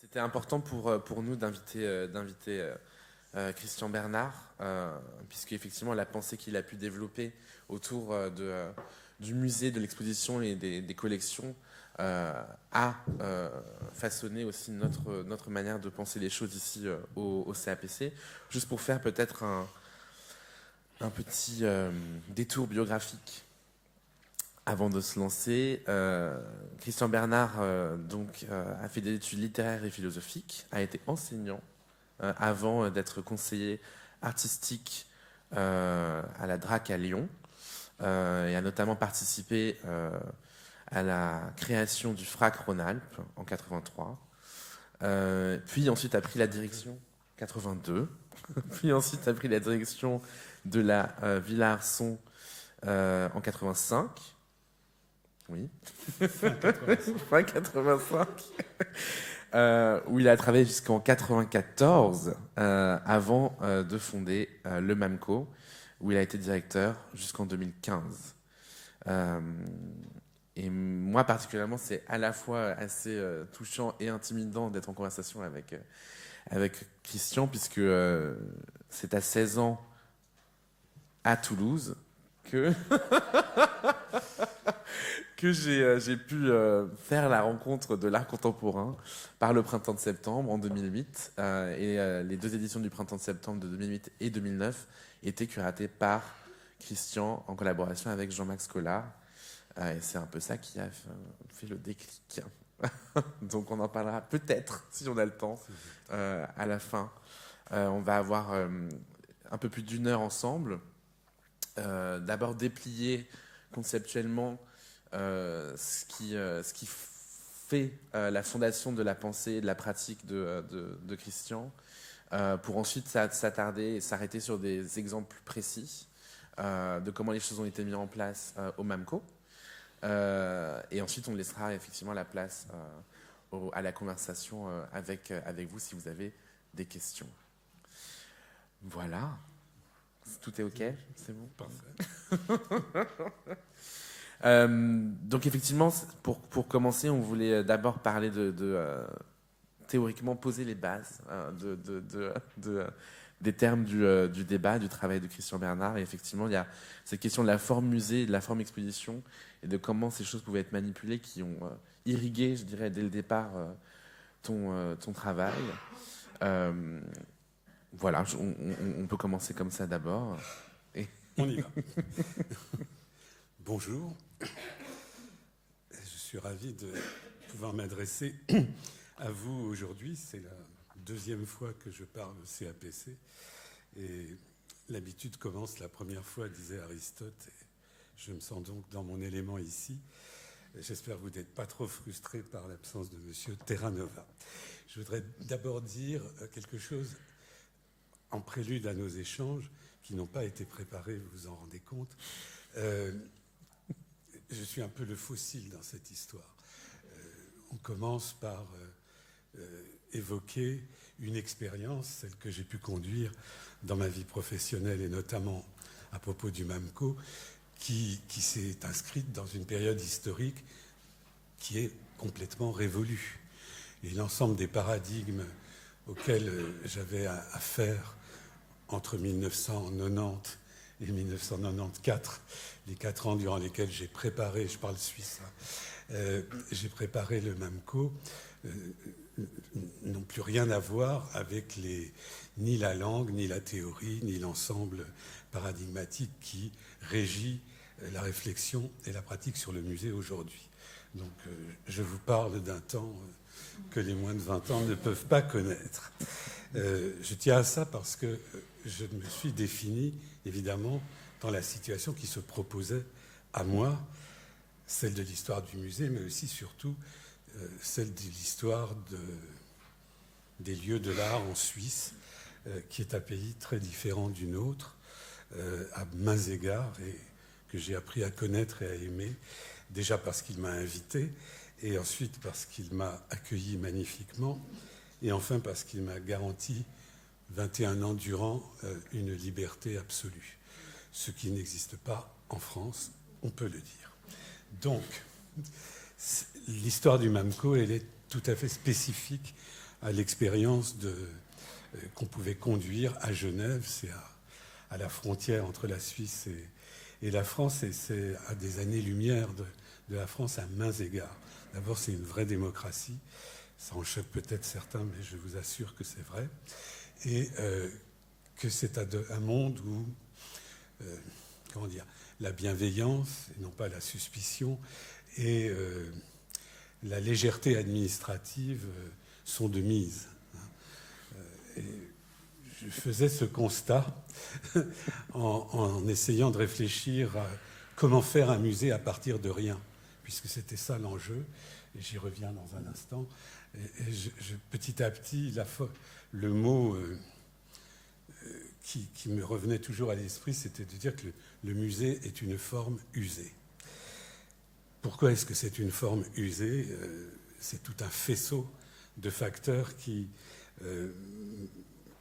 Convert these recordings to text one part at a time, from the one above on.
C'était important pour nous d'inviter Christian Bernard, puisque effectivement la pensée qu'il a pu développer autour du musée, de l'exposition et des collections a façonné aussi notre manière de penser les choses ici au CAPC. Juste pour faire peut-être un petit détour biographique avant de se lancer, Christian Bernard a fait des études littéraires et philosophiques, a été enseignant avant d'être conseiller artistique à la DRAC à Lyon et a notamment participé à la création du FRAC Rhône-Alpes en 83. Puis ensuite a pris la direction 82. Puis ensuite a pris la direction de la Villa Arson en 85. Oui. Fin 85. Où il a travaillé jusqu'en 94 avant de fonder le MAMCO, où il a été directeur jusqu'en 2015. Et moi particulièrement, c'est à la fois assez touchant et intimidant d'être en conversation avec Christian, puisque c'est à 16 ans à Toulouse que j'ai pu faire la rencontre de l'art contemporain par le Printemps de Septembre en 2008. Les deux éditions du Printemps de Septembre de 2008 et 2009 étaient curatées par Christian en collaboration avec Jean-Max Collard. Et c'est un peu ça qui a fait le déclic. Donc on en parlera peut-être, si on a le temps, à la fin. On va avoir un peu plus d'1 heure ensemble. D'abord déplier conceptuellement ce qui fait la fondation de la pensée et de la pratique de Christian, pour ensuite s'attarder et s'arrêter sur des exemples précis de comment les choses ont été mises en place au MAMCO. Et ensuite, on laissera effectivement la place à la conversation avec vous si vous avez des questions. Voilà. Tout est OK? C'est bon? Parfait. Donc effectivement, pour commencer, on voulait d'abord parler théoriquement poser les bases des termes du débat, du travail de Christian Bernard. Et effectivement, il y a cette question de la forme musée, de la forme exposition, et de comment ces choses pouvaient être manipulées, qui ont irrigué, je dirais, dès le départ, ton travail. Voilà, on peut commencer comme ça d'abord. On y va. Bonjour. Je suis ravi de pouvoir m'adresser à vous aujourd'hui. C'est la 2e fois que je parle au CAPC. Et l'habitude commence la première fois, disait Aristote. Et je me sens donc dans mon élément ici. J'espère que vous n'êtes pas trop frustrés par l'absence de M. Terranova. Je voudrais d'abord dire quelque chose en prélude à nos échanges qui n'ont pas été préparés, vous vous en rendez compte. Je suis un peu le fossile dans cette histoire. On commence par évoquer une expérience, celle que j'ai pu conduire dans ma vie professionnelle et notamment à propos du MAMCO, qui s'est inscrite dans une période historique qui est complètement révolue. Et l'ensemble des paradigmes auxquels j'avais affaire entre 1990 et 1994, les 4 ans durant lesquels j'ai préparé, je parle suisse, j'ai préparé le MAMCO, n'ont plus rien à voir avec ni la langue, ni la théorie, ni l'ensemble paradigmatique qui régit la réflexion et la pratique sur le musée aujourd'hui. Donc je vous parle d'un temps que les moins de 20 ans ne peuvent pas connaître. Je tiens à ça parce que je me suis défini, évidemment, dans la situation qui se proposait à moi, celle de l'histoire du musée, mais aussi, surtout, celle de l'histoire des lieux de l'art en Suisse, qui est un pays très différent du nôtre, à maints égards, et que j'ai appris à connaître et à aimer, déjà parce qu'il m'a invité, et ensuite parce qu'il m'a accueilli magnifiquement, et enfin parce qu'il m'a garanti 21 ans durant une liberté absolue, ce qui n'existe pas en France, on peut le dire. Donc, l'histoire du MAMCO, elle est tout à fait spécifique à l'expérience qu'on pouvait conduire à Genève. C'est à la frontière entre la Suisse et la France, et c'est à des années-lumière de la France à maints égards. D'abord, c'est une vraie démocratie. Ça en choque peut-être certains, mais je vous assure que c'est vrai. Et que c'est un monde où, comment dire, la bienveillance, et non pas la suspicion, et la légèreté administrative sont de mise. Et je faisais ce constat en essayant de réfléchir à comment faire un musée à partir de rien, puisque c'était ça l'enjeu, et j'y reviens dans un instant. Et petit à petit, le mot qui me revenait toujours à l'esprit, c'était de dire que le musée est une forme usée. Pourquoi est-ce que c'est une forme usée ? C'est tout un faisceau de facteurs qui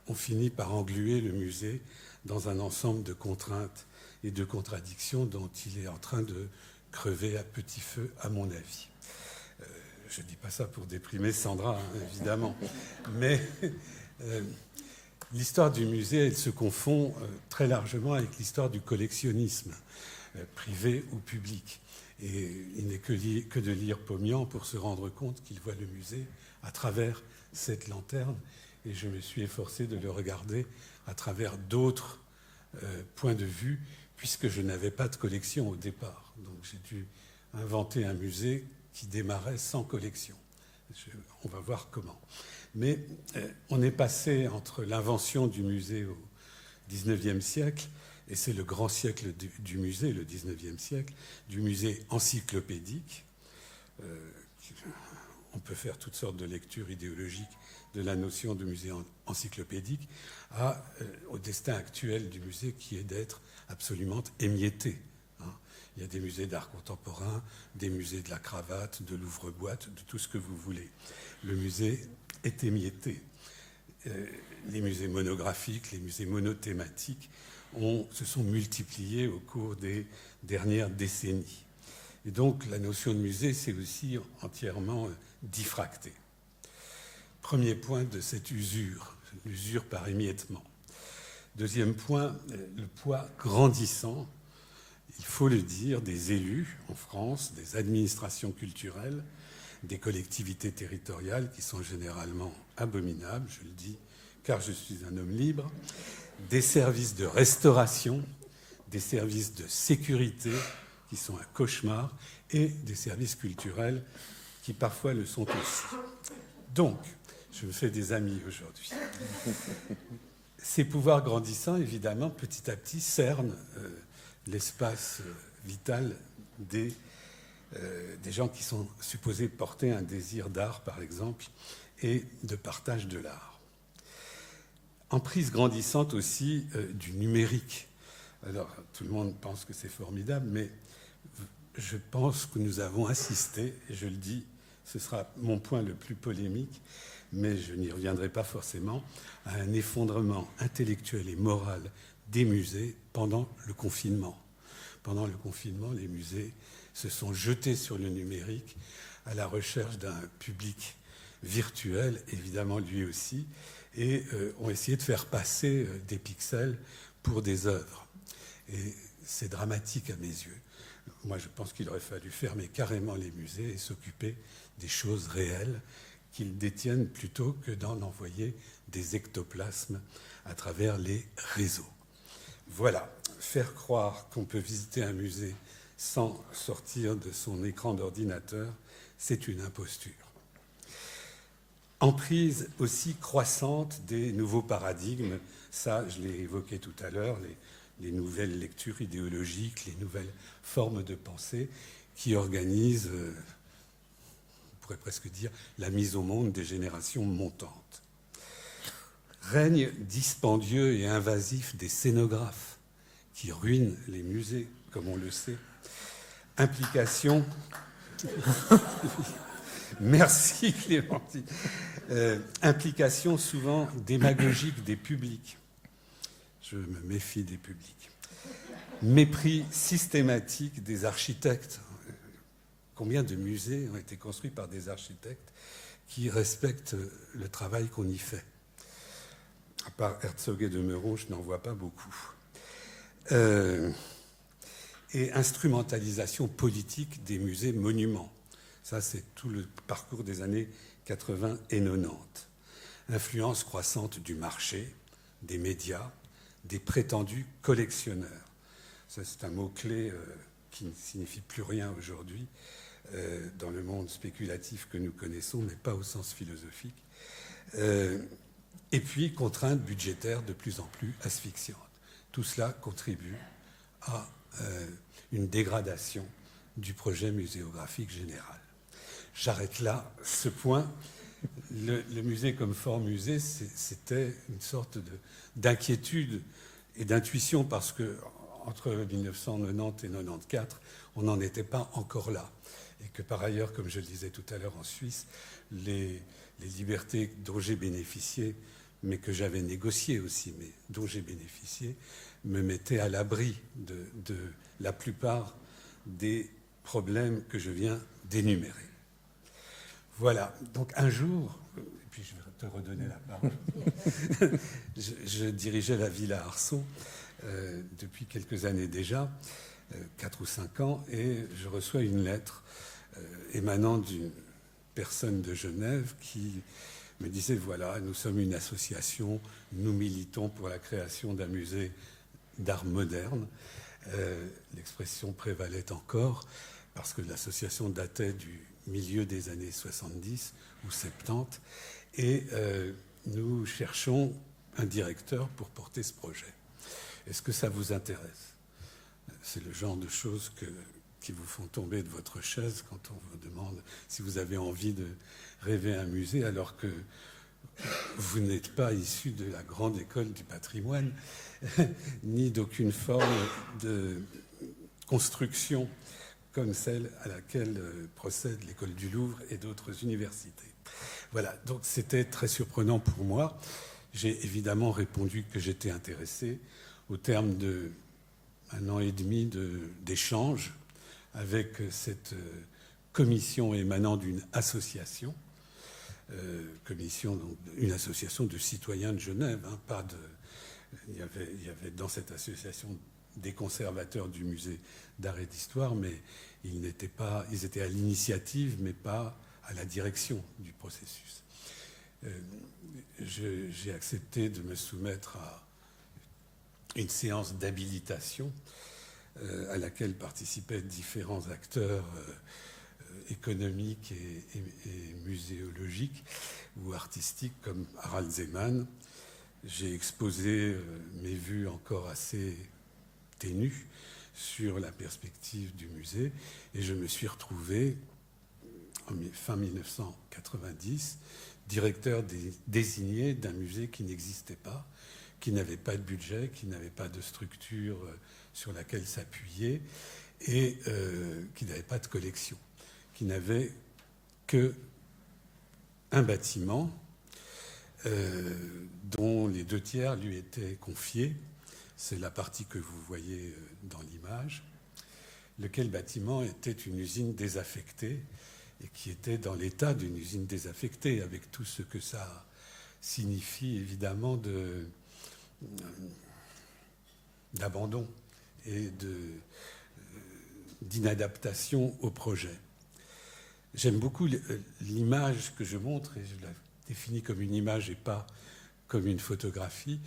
ont fini par engluer le musée dans un ensemble de contraintes et de contradictions dont il est en train de crever à petit feu, à mon avis. Je ne dis pas ça pour déprimer Sandra, hein, évidemment. Mais l'histoire du musée, elle se confond très largement avec l'histoire du collectionnisme, privé ou public. Et il n'est que de lire Pomian pour se rendre compte qu'il voit le musée à travers cette lanterne. Et je me suis efforcé de le regarder à travers d'autres points de vue, puisque je n'avais pas de collection au départ. Donc j'ai dû inventer un musée qui démarrait sans collection. On va voir comment. Mais on est passé entre l'invention du musée au XIXe siècle, et c'est le grand siècle du musée, le XIXe siècle, du musée encyclopédique. On peut faire toutes sortes de lectures idéologiques de la notion de musée encyclopédique au destin actuel du musée qui est d'être absolument émietté. Il y a des musées d'art contemporain, des musées de la cravate, de l'ouvre-boîte, de tout ce que vous voulez. Le musée est émietté. Les musées monographiques, les musées monothématiques se sont multipliés au cours des dernières décennies. Et donc la notion de musée s'est aussi entièrement diffractée. Premier point de cette usure, l'usure par émiettement. Deuxième point, le poids grandissant, il faut le dire, des élus en France, des administrations culturelles, des collectivités territoriales qui sont généralement abominables, je le dis car je suis un homme libre, des services de restauration, des services de sécurité qui sont un cauchemar et des services culturels qui parfois le sont aussi. Donc, je me fais des amis aujourd'hui. Ces pouvoirs grandissants, évidemment, petit à petit, cernent l'espace vital des gens qui sont supposés porter un désir d'art, par exemple, et de partage de l'art. Emprise grandissante aussi du numérique. Alors, tout le monde pense que c'est formidable, mais je pense que nous avons assisté, et je le dis, ce sera mon point le plus polémique, mais je n'y reviendrai pas forcément, à un effondrement intellectuel et moral des musées pendant le confinement. Pendant le confinement, les musées se sont jetés sur le numérique à la recherche d'un public virtuel, évidemment lui aussi, et ont essayé de faire passer des pixels pour des œuvres. Et c'est dramatique à mes yeux. Moi, je pense qu'il aurait fallu fermer carrément les musées et s'occuper des choses réelles qu'ils détiennent plutôt que d'en envoyer des ectoplasmes à travers les réseaux. Voilà, faire croire qu'on peut visiter un musée sans sortir de son écran d'ordinateur, c'est une imposture. Emprise aussi croissante des nouveaux paradigmes, ça je l'ai évoqué tout à l'heure, les nouvelles lectures idéologiques, les nouvelles formes de pensée qui organisent, on pourrait presque dire, la mise au monde des générations montantes. Règne dispendieux et invasif des scénographes qui ruinent les musées, comme on le sait. Implication... Merci Clémentine. Implication souvent démagogique des publics. Je me méfie des publics. Mépris systématique des architectes. Combien de musées ont été construits par des architectes qui respectent le travail qu'on y fait. À part Herzog et de Meuron, je n'en vois pas beaucoup. Et instrumentalisation politique des musées monuments. Ça, c'est tout le parcours des années 80 et 90. Influence croissante du marché, des médias, des prétendus collectionneurs. Ça, c'est un mot-clé qui ne signifie plus rien aujourd'hui dans le monde spéculatif que nous connaissons, mais pas au sens philosophique. Et puis, contraintes budgétaires de plus en plus asphyxiantes. Tout cela contribue à une dégradation du projet muséographique général. J'arrête là ce point. Le musée comme fort musée, c'était une sorte d'inquiétude et d'intuition parce que entre 1990 et 1994, on n'en était pas encore là. Et que par ailleurs, comme je le disais tout à l'heure en Suisse, les libertés dont j'ai bénéficié, mais que j'avais négociées aussi, mais dont j'ai bénéficié, me mettaient à l'abri de la plupart des problèmes que je viens d'énumérer. Voilà, donc un jour, et puis je vais te redonner la parole, je dirigeais la Villa Arceau depuis quelques années déjà, 4 ou 5 ans, et je reçois une lettre émanant d'une personne de Genève qui me disait, voilà, nous sommes une association, nous militons pour la création d'un musée d'art moderne. L'expression prévalait encore parce que l'association datait du milieu des années 70 ou 70, et nous cherchons un directeur pour porter ce projet. Est-ce que ça vous intéresse? C'est le genre de choses qui vous font tomber de votre chaise quand on vous demande si vous avez envie de rêver un musée alors que vous n'êtes pas issu de la grande école du patrimoine, ni d'aucune forme de construction comme celle à laquelle procède l'école du Louvre et d'autres universités. Voilà, donc c'était très surprenant pour moi. J'ai évidemment répondu que j'étais intéressé au terme d'1 an et demi d'échanges avec cette commission émanant d'une association, donc une association de citoyens de Genève. Il y avait dans cette association des conservateurs du musée d'art et d'histoire, mais ils étaient à l'initiative, mais pas à la direction du processus. J'ai accepté de me soumettre à une séance d'habilitation à laquelle participaient différents acteurs économiques et muséologiques ou artistiques comme Harald Zeman. J'ai exposé mes vues encore assez ténues sur la perspective du musée et je me suis retrouvé en fin 1990 directeur désigné d'un musée qui n'existait pas, qui n'avait pas de budget, qui n'avait pas de structure sur laquelle s'appuyer et qui n'avait pas de collection, qui n'avait qu'un bâtiment dont les 2/3 lui étaient confiés. C'est la partie que vous voyez dans l'image, lequel bâtiment était une usine désaffectée et qui était dans l'état d'une usine désaffectée, avec tout ce que ça signifie évidemment d'abandon et d'inadaptation au projet. J'aime beaucoup l'image que je montre, et je la définis comme une image et pas comme une photographie,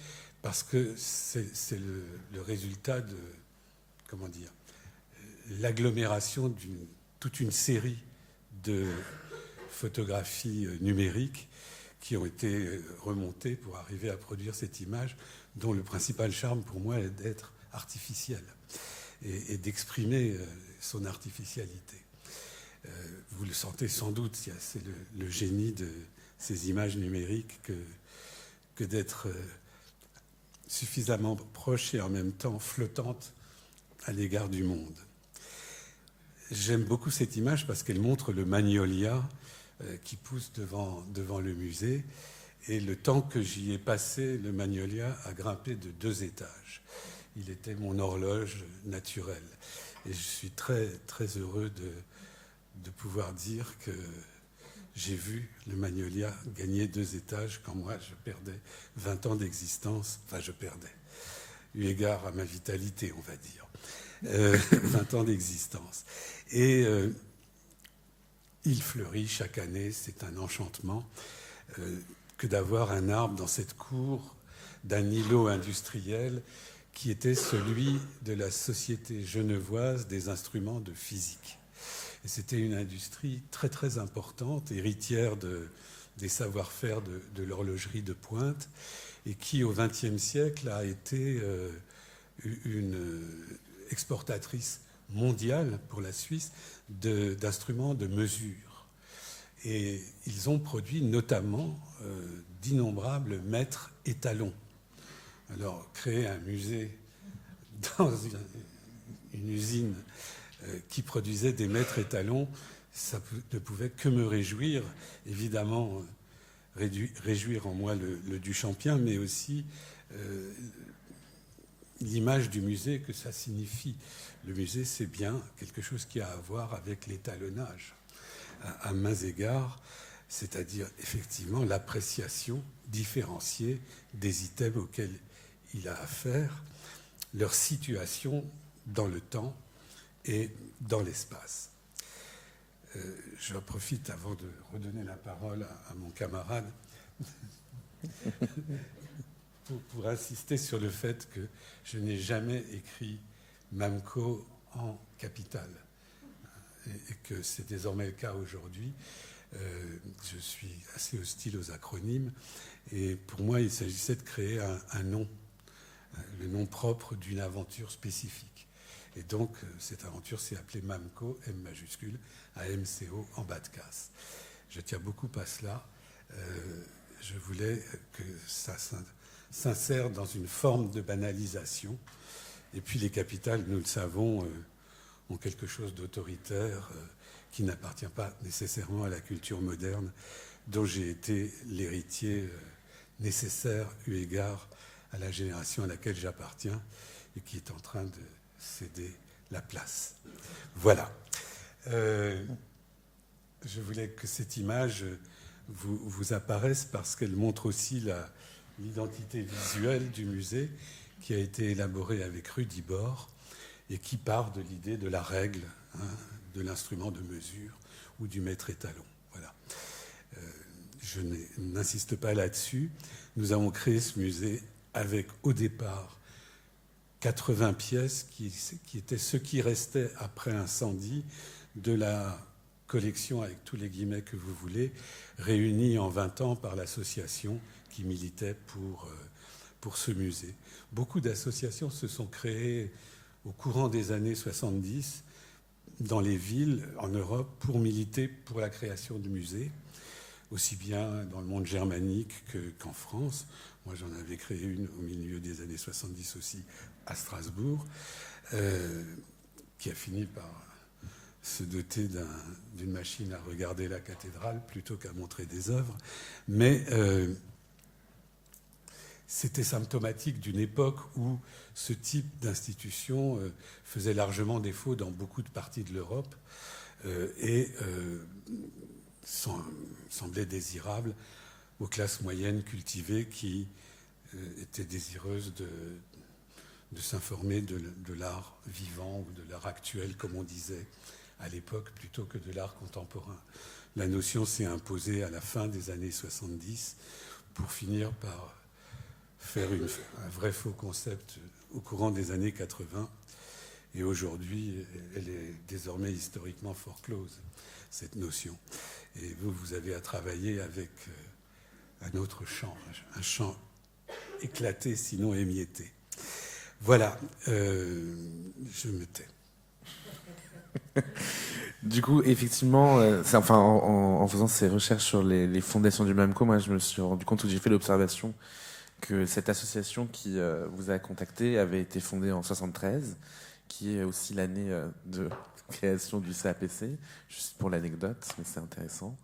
parce que c'est le résultat de, comment dire, l'agglomération d'une toute une série de photographies numériques qui ont été remontées pour arriver à produire cette image dont le principal charme pour moi est d'être artificielle et d'exprimer son artificialité. Vous le sentez sans doute, c'est le génie de ces images numériques que d'être suffisamment proche et en même temps flottante à l'égard du monde. J'aime beaucoup cette image parce qu'elle montre le magnolia qui pousse devant le musée. Et le temps que j'y ai passé, le magnolia a grimpé de 2 étages. Il était mon horloge naturelle. Et je suis très, très heureux de pouvoir dire que j'ai vu le Magnolia gagner 2 étages quand moi je perdais 20 ans d'existence. Enfin, je perdais, eu égard à ma vitalité, on va dire. 20 ans d'existence. Et il fleurit chaque année, c'est un enchantement que d'avoir un arbre dans cette cour d'un îlot industriel qui était celui de la Société genevoise des instruments de physique. Et c'était une industrie très très importante, héritière des savoir-faire de l'horlogerie de pointe, et qui au XXe siècle a été une exportatrice mondiale pour la Suisse d'instruments de mesure. Et ils ont produit notamment d'innombrables mètres étalons. Alors, créer un musée dans une usine qui produisait des mètres étalons, ça ne pouvait que me réjouir, évidemment, réjouir en moi le Duchampien, mais aussi l'image du musée que ça signifie. Le musée, c'est bien quelque chose qui a à voir avec l'étalonnage, à mains égards, c'est-à-dire effectivement l'appréciation différenciée des items auxquels il a affaire, leur situation dans le temps et dans l'espace. Je profite avant de redonner la parole à mon camarade pour insister sur le fait que je n'ai jamais écrit Mamco en capitale et que c'est désormais le cas aujourd'hui. Je suis assez hostile aux acronymes et pour moi il s'agissait de créer un nom, le nom propre d'une aventure spécifique. Et donc cette aventure s'est appelée Mamco, M majuscule, AMCO en bas de casse. Je tiens beaucoup à cela. Je voulais que ça s'insère dans une forme de banalisation. Et puis les capitales, nous le savons, ont quelque chose d'autoritaire qui n'appartient pas nécessairement à la culture moderne, dont j'ai été l'héritier nécessaire eu égard à la génération à laquelle j'appartiens et qui est en train de céder la place. Voilà. Je voulais que cette image vous apparaisse parce qu'elle montre aussi l'identité visuelle du musée qui a été élaborée avec Rudy Bord et qui part de l'idée de la règle, de l'instrument de mesure ou du mètre étalon. Voilà. Je n'insiste pas là-dessus. Nous avons créé ce musée avec, au départ, 80 pièces qui étaient ce qui restait après incendie de la collection, avec tous les guillemets que vous voulez, réunie en 20 ans par l'association qui militait pour ce musée. Beaucoup d'associations se sont créées au courant des années 70 dans les villes en Europe pour militer pour la création du musée, aussi bien dans le monde germanique qu'en France. Moi, j'en avais créé une au milieu des années 70 aussi à Strasbourg, qui a fini par se doter d'une machine à regarder la cathédrale plutôt qu'à montrer des œuvres. Mais c'était symptomatique d'une époque où ce type d'institution faisait largement défaut dans beaucoup de parties de l'Europe et semblait désirable aux classes moyennes cultivées qui étaient désireuses de s'informer de l'art vivant ou de l'art actuel, comme on disait à l'époque, plutôt que de l'art contemporain. La notion s'est imposée à la fin des années 70 pour finir par faire un vrai faux concept au courant des années 80. Et aujourd'hui, elle est désormais historiquement fort close, cette notion. Et vous avez à travailler avec un autre champ, un champ éclaté, sinon émietté. Voilà, je me tais. Du coup, effectivement, en faisant ces recherches sur les fondations du Mamco, moi je me suis rendu compte, où j'ai fait l'observation que cette association qui vous a contacté avait été fondée en 73, qui est aussi l'année de création du CAPC, juste pour l'anecdote, mais c'est intéressant.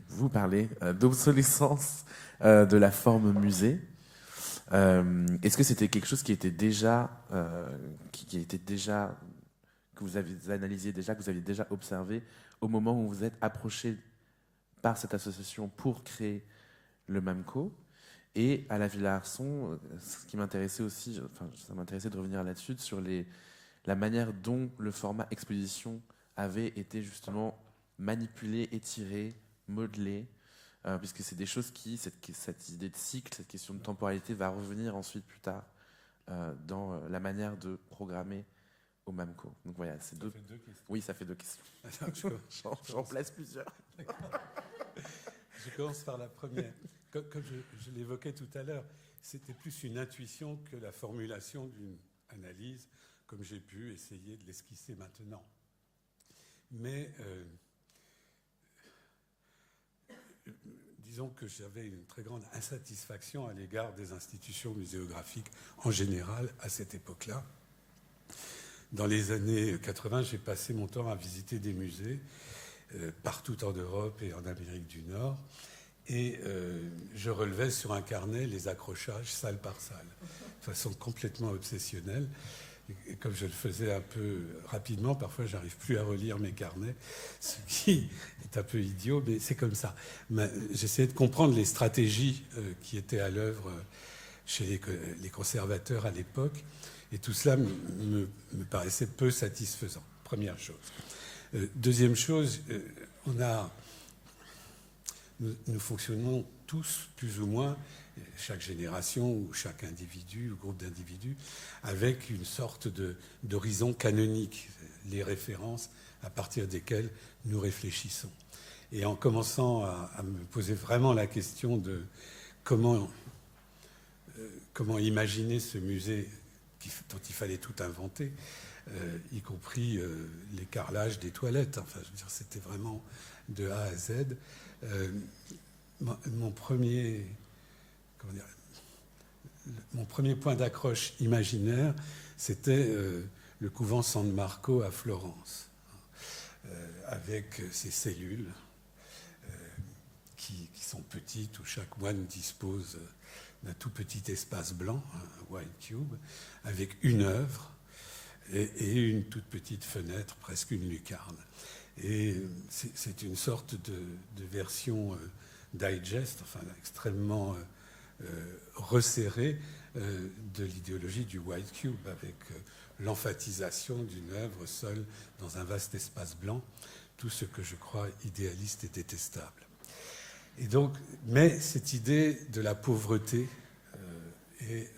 Vous parlez d'obsolescence de la forme musée. Est-ce que c'était quelque chose qui était déjà que vous avez analysé déjà, que vous aviez déjà observé au moment où vous êtes approché par cette association pour créer le MAMCO. Et à la Villa Arson, ce qui m'intéressait aussi, enfin, ça m'intéressait de revenir là-dessus, sur la manière dont le format exposition avait été justement manipulé, étiré, modelé, puisque c'est des choses cette idée de cycle, cette question de temporalité va revenir ensuite plus tard dans la manière de programmer au MAMCO. Donc voilà, c'est deux questions. Oui, ça fait 2 questions. J'en place plusieurs. Je commence par la première. Comme je l'évoquais tout à l'heure, c'était plus une intuition que la formulation d'une analyse, comme j'ai pu essayer de l'esquisser maintenant. Mais disons que j'avais une très grande insatisfaction à l'égard des institutions muséographiques en général à cette époque-là. Dans les années 80, j'ai passé mon temps à visiter des musées partout en Europe et en Amérique du Nord. Et je relevais sur un carnet les accrochages salle par salle, de façon complètement obsessionnelle. Et comme je le faisais un peu rapidement, parfois j'arrive plus à relire mes carnets, ce qui est un peu idiot, mais c'est comme ça. J'essayais de comprendre les stratégies qui étaient à l'œuvre chez les conservateurs à l'époque, et tout cela me paraissait peu satisfaisant. Première chose. Deuxième chose, nous fonctionnons tous, plus ou moins, chaque génération ou chaque individu ou groupe d'individus, avec une sorte d'horizon canonique, les références à partir desquelles nous réfléchissons. Et en commençant à me poser vraiment la question de comment imaginer ce musée dont il fallait tout inventer, y compris les carrelages des toilettes. Enfin, je veux dire, c'était vraiment de A à Z. Mon premier point d'accroche imaginaire, c'était le couvent San Marco à Florence, avec ses cellules qui sont petites, où chaque moine dispose d'un tout petit espace blanc, un white cube, avec une œuvre et une toute petite fenêtre, presque une lucarne. Et c'est une sorte de version digest, enfin extrêmement resserrée de l'idéologie du white cube, avec l'emphatisation d'une œuvre seule dans un vaste espace blanc, tout ce que je crois idéaliste et détestable. Et donc, mais cette idée de la pauvreté et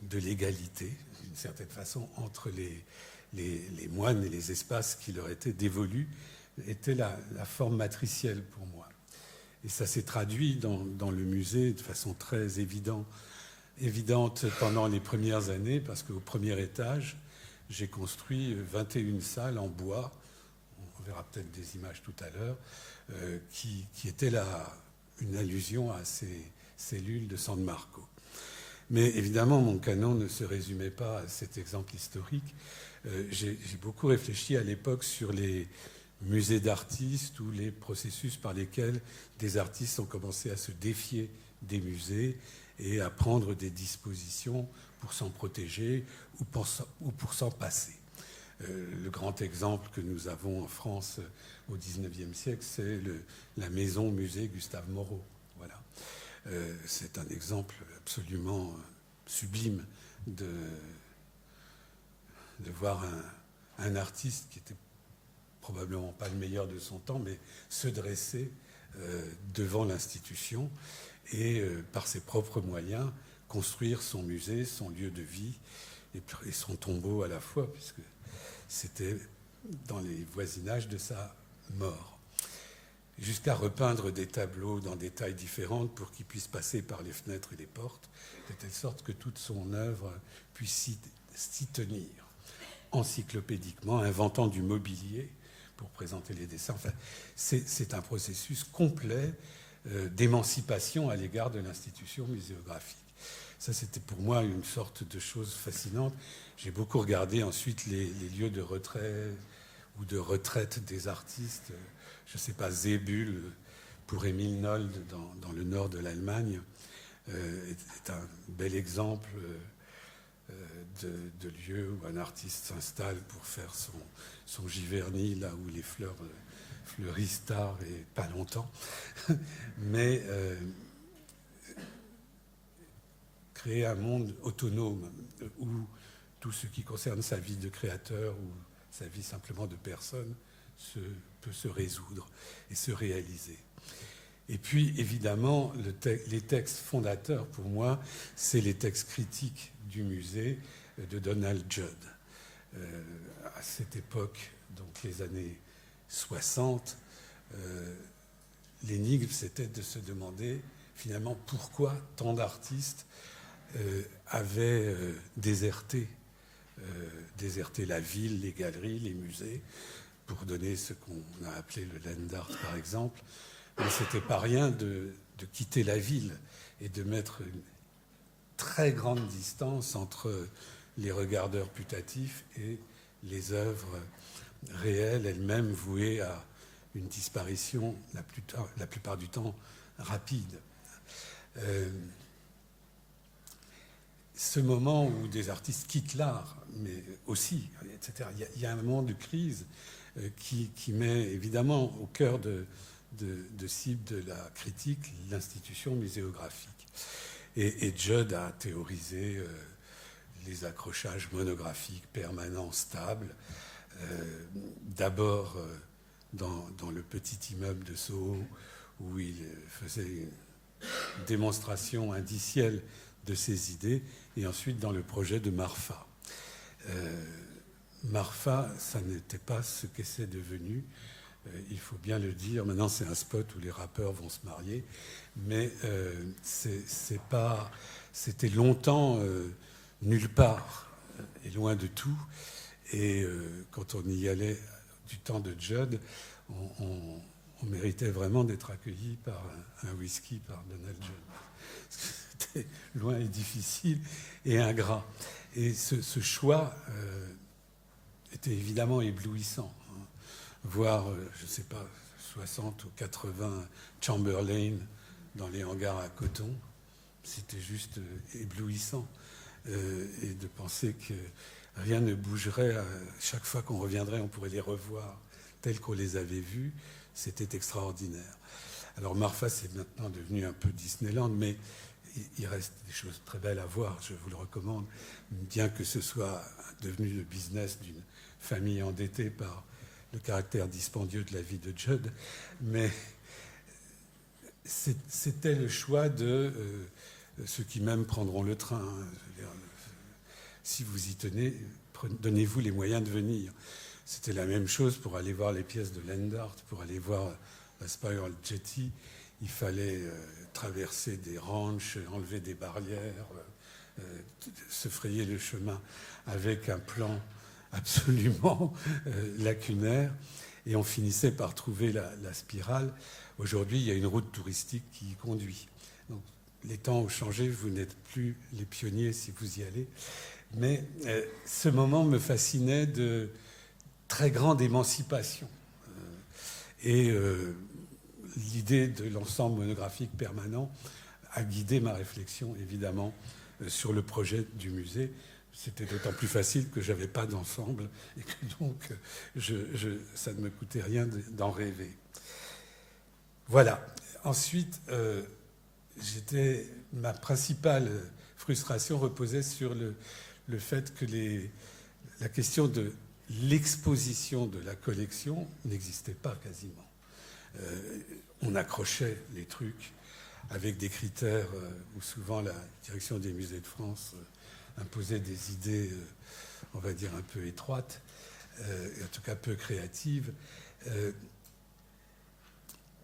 de l'égalité, d'une certaine façon, entre les moines et les espaces qui leur étaient dévolus, était la forme matricielle pour moi. Et ça s'est traduit dans le musée de façon très évidente pendant les premières années, parce qu'au premier étage, j'ai construit 21 salles en bois, on verra peut-être des images tout à l'heure, qui étaient une allusion à ces cellules de San Marco. Mais évidemment, mon canon ne se résumait pas à cet exemple historique. J'ai beaucoup réfléchi à l'époque sur les musées d'artistes ou les processus par lesquels des artistes ont commencé à se défier des musées et à prendre des dispositions pour s'en protéger ou pour s'en passer. Le grand exemple que nous avons en France au XIXe siècle, c'est la maison-musée Gustave Moreau. Voilà. C'est un exemple absolument sublime de voir un artiste qui était probablement pas le meilleur de son temps, mais se dresser devant l'institution et, par ses propres moyens, construire son musée, son lieu de vie et son tombeau à la fois, puisque c'était dans les voisinages de sa mort. Jusqu'à repeindre des tableaux dans des tailles différentes pour qu'il puisse passer par les fenêtres et les portes, de telle sorte que toute son œuvre puisse s'y tenir, encyclopédiquement, inventant du mobilier pour présenter les dessins. Enfin, c'est un processus complet d'émancipation à l'égard de l'institution muséographique. Ça, c'était pour moi une sorte de chose fascinante. J'ai beaucoup regardé ensuite les lieux de retrait ou de retraite des artistes. Je ne sais pas, Zébul, pour Émile Nolde, dans le nord de l'Allemagne, est un bel exemple de lieux où un artiste s'installe pour faire son Giverny, là où les fleurs fleurissent tard et pas longtemps. Mais créer un monde autonome où tout ce qui concerne sa vie de créateur ou sa vie simplement de personne peut se résoudre et se réaliser. Et puis, évidemment, les textes fondateurs, pour moi, c'est les textes critiques du musée de Donald Judd. À cette époque, donc les années 60, l'énigme, c'était de se demander, finalement, pourquoi tant d'artistes avaient déserté la ville, les galeries, les musées, pour donner ce qu'on a appelé le land art, par exemple. Mais ce n'était pas rien de quitter la ville et de mettre une très grande distance entre les regardeurs putatifs et les œuvres réelles, elles-mêmes vouées à une disparition la plupart du temps rapide. Ce moment où des artistes quittent l'art, mais aussi, etc., il y a un moment de crise qui met évidemment au cœur de cible de la critique l'institution muséographique. Et Judd a théorisé les accrochages monographiques permanents, stables, d'abord dans le petit immeuble de Soho, où il faisait une démonstration indicielle de ses idées, et ensuite dans le projet de Marfa. Marfa, ça n'était pas ce que c'est devenu. Il faut bien le dire. Maintenant, c'est un spot où les rappeurs vont se marier, mais c'était longtemps nulle part et loin de tout. Et quand on y allait du temps de Judd, on méritait vraiment d'être accueilli par un whisky par Donald Judd. C'était loin et difficile et ingrat. Et ce choix était évidemment éblouissant. Voir, je ne sais pas, 60 ou 80 Chamberlain dans les hangars à coton, c'était juste éblouissant. Et de penser que rien ne bougerait, chaque fois qu'on reviendrait, on pourrait les revoir tels qu'on les avait vus, c'était extraordinaire. Alors Marfa, c'est maintenant devenu un peu Disneyland, mais il reste des choses très belles à voir, je vous le recommande, bien que ce soit devenu le business d'une famille endettée par le caractère dispendieux de la vie de Judd, mais c'était le choix de ceux qui même prendront le train. Si vous y tenez, donnez-vous les moyens de venir. C'était la même chose pour aller voir les pièces de land art, pour aller voir la Spiral Jetty. Il fallait traverser des ranchs, enlever des barrières, se frayer le chemin avec un plan absolument lacunaire. Et on finissait par trouver la spirale. Aujourd'hui, il y a une route touristique qui y conduit. Donc, les temps ont changé, vous n'êtes plus les pionniers si vous y allez. Mais ce moment me fascinait de très grande émancipation. Et l'idée de l'ensemble monographique permanent a guidé ma réflexion, évidemment, sur le projet du musée. C'était d'autant plus facile que je n'avais pas d'ensemble et que donc ça ne me coûtait rien d'en rêver. Voilà. Ensuite, ma principale frustration reposait sur le fait que la question de l'exposition de la collection n'existait pas quasiment. On accrochait les trucs avec des critères où souvent la direction des musées de France imposait des idées, on va dire, un peu étroites, en tout cas peu créatives.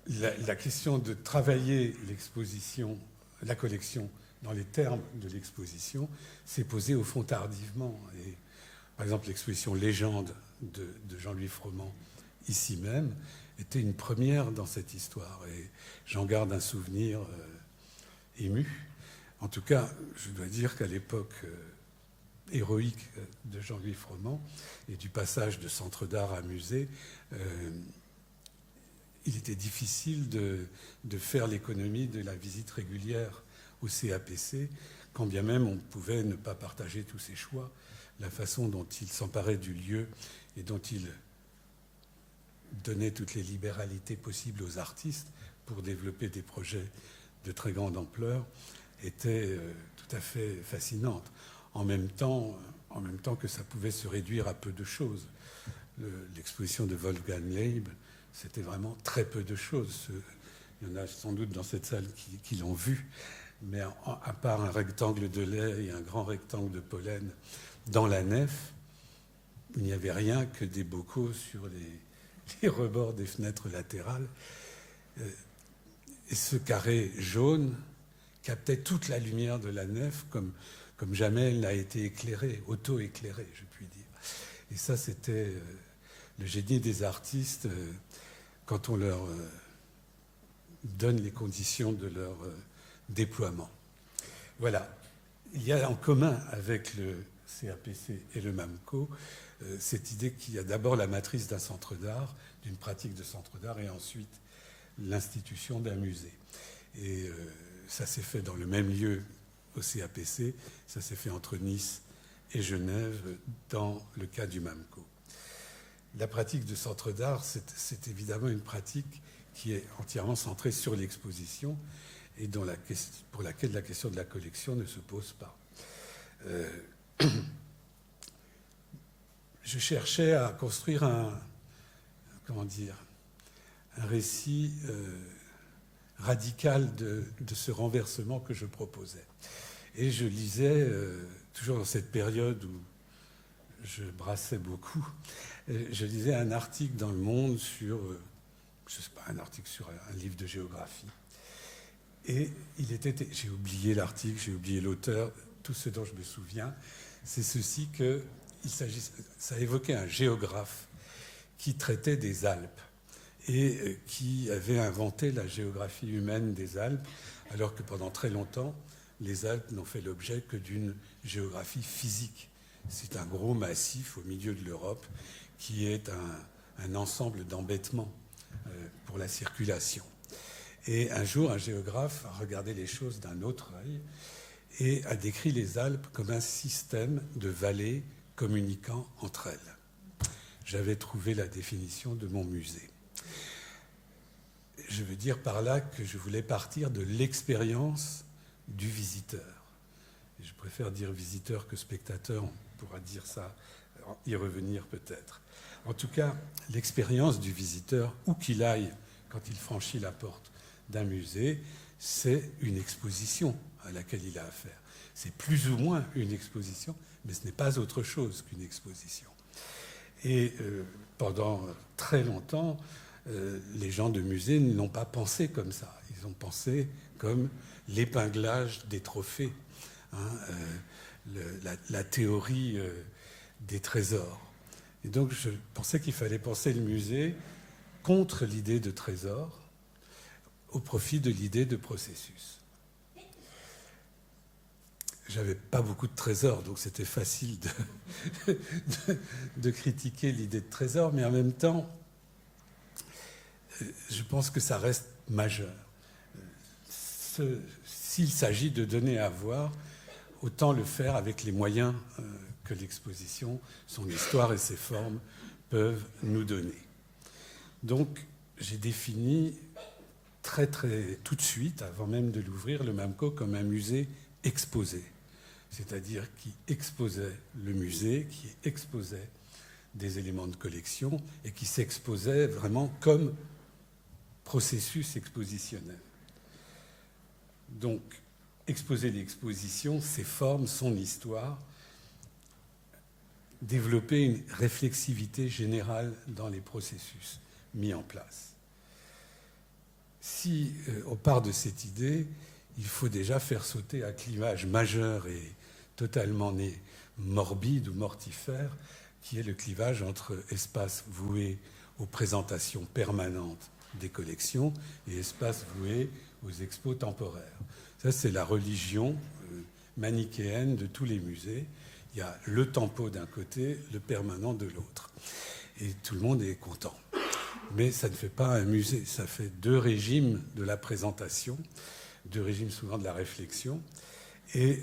La question de travailler l'exposition, la collection, dans les termes de l'exposition, s'est posée au fond tardivement. Et, par exemple, l'exposition Légende de Jean-Louis Froment, ici même, était une première dans cette histoire. Et j'en garde un souvenir ému. En tout cas, je dois dire qu'à l'époque héroïque de Jean-Louis Froment et du passage de centre d'art à musée, il était difficile de faire l'économie de la visite régulière au CAPC quand bien même on pouvait ne pas partager tous ses choix, la façon dont il s'emparait du lieu et dont il donnait toutes les libéralités possibles aux artistes pour développer des projets de très grande ampleur était tout à fait fascinante. En même temps que ça pouvait se réduire à peu de choses. L'exposition de Wolfgang Leib, c'était vraiment très peu de choses. Il y en a sans doute dans cette salle qui l'ont vu, mais à part un rectangle de lait et un grand rectangle de pollen dans la nef, il n'y avait rien que des bocaux sur les rebords des fenêtres latérales. Et ce carré jaune captait toute la lumière de la nef comme jamais elle n'a été éclairée, auto-éclairée, je puis dire. Et ça, c'était le génie des artistes quand on leur donne les conditions de leur déploiement. Voilà. Il y a en commun avec le CAPC et le MAMCO cette idée qu'il y a d'abord la matrice d'un centre d'art, d'une pratique de centre d'art, et ensuite l'institution d'un musée. Et ça s'est fait dans le même lieu au CAPC, ça s'est fait entre Nice et Genève dans le cas du MAMCO. La pratique de centre d'art, c'est évidemment une pratique qui est entièrement centrée sur l'exposition et pour laquelle la question de la collection ne se pose pas. Je cherchais à construire un récit radical de ce renversement que je proposais. Et je lisais, toujours dans cette période où je brassais beaucoup, je lisais un article dans Le Monde sur, je sais pas, un article sur un livre de géographie. Et j'ai oublié l'article, j'ai oublié l'auteur, tout ce dont je me souviens, c'est ceci que ça évoquait un géographe qui traitait des Alpes et qui avait inventé la géographie humaine des Alpes, alors que pendant très longtemps, les Alpes n'ont fait l'objet que d'une géographie physique. C'est un gros massif au milieu de l'Europe qui est un ensemble d'embêtements pour la circulation. Et un jour, un géographe a regardé les choses d'un autre œil et a décrit les Alpes comme un système de vallées communiquant entre elles. J'avais trouvé la définition de mon musée. Je veux dire par là que je voulais partir de l'expérience du visiteur. Et je préfère dire visiteur que spectateur, on pourra dire ça, y revenir peut-être. En tout cas, l'expérience du visiteur, où qu'il aille quand il franchit la porte d'un musée, c'est une exposition à laquelle il a affaire. C'est plus ou moins une exposition, mais ce n'est pas autre chose qu'une exposition. Et pendant très longtemps, les gens de musée ne l'ont pas pensé comme ça. Ils ont pensé comme l'épinglage des trophées, la théorie des trésors. Et donc je pensais qu'il fallait penser le musée contre l'idée de trésor, au profit de l'idée de processus. J'avais pas beaucoup de trésors, donc c'était facile de critiquer l'idée de trésor, mais en même temps, je pense que ça reste majeur. S'il s'agit de donner à voir, autant le faire avec les moyens que l'exposition, son histoire et ses formes peuvent nous donner. Donc, j'ai défini tout de suite, avant même de l'ouvrir, le MAMCO comme un musée exposé, c'est-à-dire qui exposait le musée, qui exposait des éléments de collection et qui s'exposait vraiment comme processus expositionnel. Donc, exposer l'exposition, ses formes, son histoire, développer une réflexivité générale dans les processus mis en place. Si on part de cette idée, il faut déjà faire sauter un clivage majeur et totalement morbide ou mortifère, qui est le clivage entre espace voué aux présentations permanentes des collections et espace voué aux expos temporaires. Ça, c'est la religion manichéenne de tous les musées. Il y a le tempo d'un côté, le permanent de l'autre. Et tout le monde est content. Mais ça ne fait pas un musée, ça fait deux régimes de la présentation, deux régimes souvent de la réflexion. Et